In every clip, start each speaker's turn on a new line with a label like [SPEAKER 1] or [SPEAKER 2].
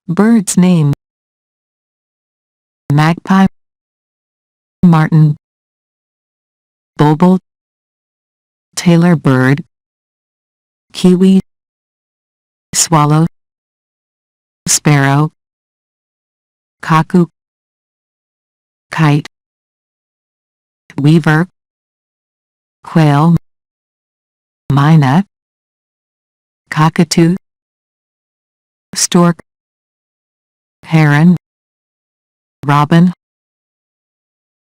[SPEAKER 1] Bird's name: magpie, martin, bulbul, tailor bird, kiwi, swallow, sparrow, cuckoo, kite, weaver, quail, myna, cockatoo, stork, heron, robin,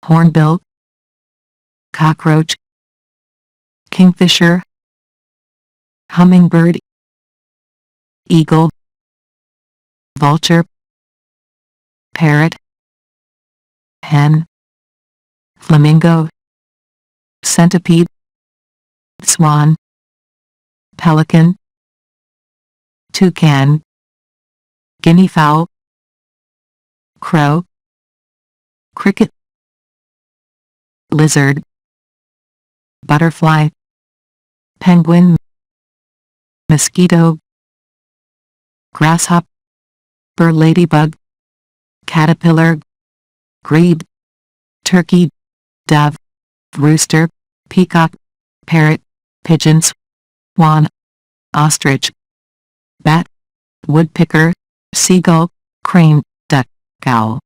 [SPEAKER 1] hornbill, cockroach, kingfisher, hummingbird, eagle, vulture, parrot, hen, flamingo, centipede, swan, pelican, toucan, guinea fowl, crow, cricket, lizard, butterfly, penguin, mosquito, grasshopper, ladybug, caterpillar, grebe, turkey, dove, rooster, peacock, parrot, pigeon, swan, ostrich, bat, woodpecker, seagull, crane, duck, owl.